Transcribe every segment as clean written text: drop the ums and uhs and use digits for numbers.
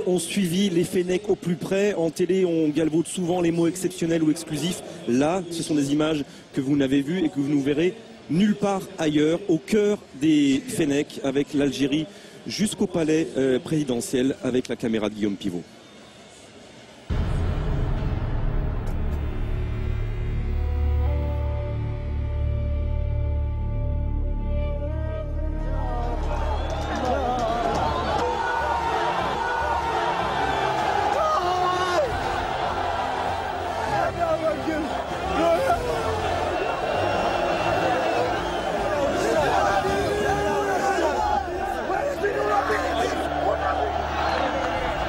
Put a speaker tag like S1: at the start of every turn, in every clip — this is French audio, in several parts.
S1: ont suivi les Fennecs au plus près. En télé, on galvaude souvent les mots exceptionnels ou exclusifs. Là, ce sont des images que vous n'avez vues et que vous ne verrez nulle part ailleurs, au cœur des Fennecs, avec l'Algérie jusqu'au palais présidentiel, avec la caméra de Guillaume Pivot.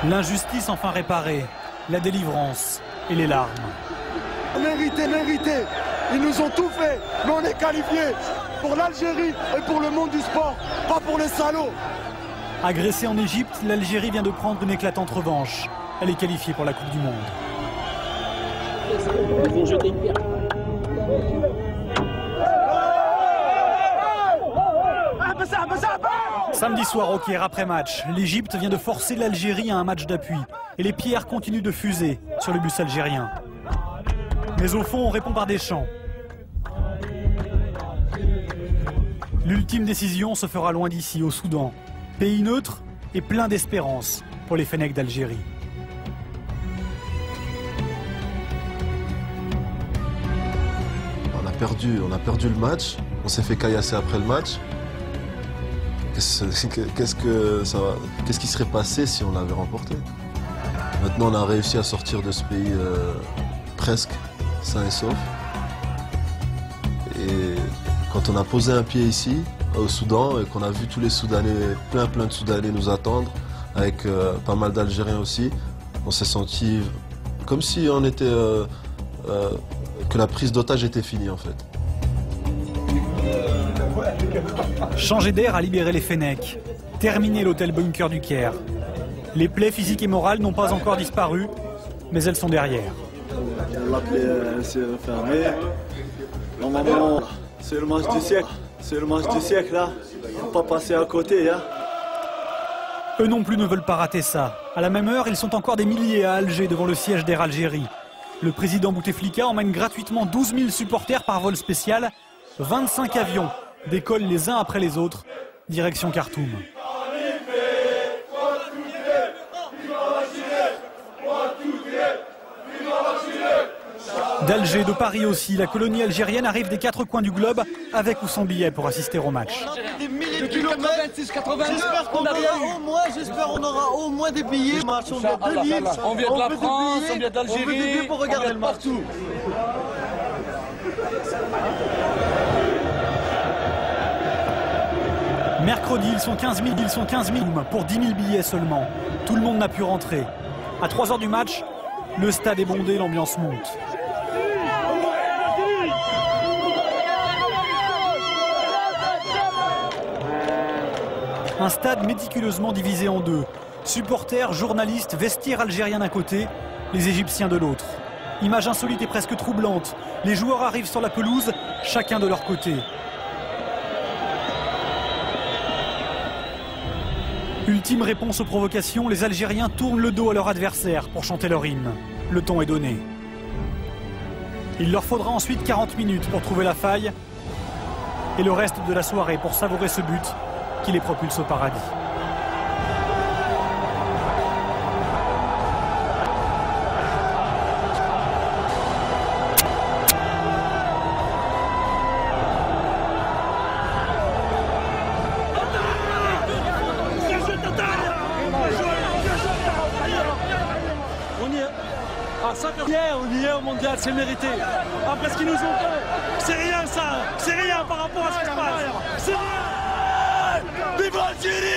S2: L'injustice enfin réparée, la délivrance et les larmes.
S3: Mérité, mérité. Ils nous ont tout fait, mais on est qualifiés pour l'Algérie et pour le monde du sport, pas pour les salauds.
S2: Agressée en Égypte, l'Algérie vient de prendre une éclatante revanche. Elle est qualifiée pour la Coupe du Monde.
S4: Ils vont jeter une pierre.
S2: Samedi soir au Caire, après match, l'Égypte vient de forcer l'Algérie à un match d'appui. Et les pierres continuent de fuser sur le bus algérien. Mais au fond, on répond par des chants. L'ultime décision se fera loin d'ici, au Soudan. Pays neutre et plein d'espérance pour les Fennecs d'Algérie.
S5: On a perdu le match. On s'est fait caillasser après le match. Qu'est-ce qui serait passé si on l'avait remporté? Maintenant, on a réussi à sortir de ce pays presque sain et sauf. Et quand on a posé un pied ici, au Soudan, et qu'on a vu tous les Soudanais, plein de Soudanais nous attendre, avec pas mal d'Algériens aussi, on s'est senti comme si on était que la prise d'otage était finie en fait.
S2: Changer d'air a libéré les Fennecs. Terminer l'hôtel bunker du Caire. Les plaies physiques et morales n'ont pas encore disparu, mais elles sont derrière.
S3: La plaie s'est refermée. Normalement, c'est le match du siècle. C'est le match du siècle là. On va pas passer à côté. Hein.
S2: Eux non plus ne veulent pas rater ça. À la même heure, ils sont encore des milliers à Alger devant le siège d'Air Algérie. Le président Bouteflika emmène gratuitement 12 000 supporters par vol spécial. 25 avions décollent les uns après les autres, direction Khartoum. D'Alger, de Paris aussi, la colonie algérienne arrive des 4 coins du globe, avec ou sans billet pour assister au match.
S6: Des milliers de kilomètres, 86-82, j'espère qu'on aura au moins des billets. On vient de Lille,
S4: On vient de la France, on vient d'Algérie,
S6: on veut des billets pour regarder le match.
S4: partout.
S2: Mercredi, ils sont 15 000 pour 10 000 billets seulement. Tout le monde n'a pu rentrer. À 3 heures du match, le stade est bondé, l'ambiance monte. Un stade méticuleusement divisé en deux. Supporters, journalistes, vestiaires algériens d'un côté, les Égyptiens de l'autre. Image insolite et presque troublante. Les joueurs arrivent sur la pelouse, chacun de leur côté. Ultime réponse aux provocations, les Algériens tournent le dos à leur adversaire pour chanter leur hymne. Le temps est donné. Il leur faudra ensuite 40 minutes pour trouver la faille et le reste de la soirée pour savourer ce but qui les propulse au paradis.
S7: On y est au mondial, c'est mérité. Après ce qu'ils nous ont fait, c'est rien ça, c'est rien par rapport à ce qui se passe. C'est rien. Vive l'Algérie!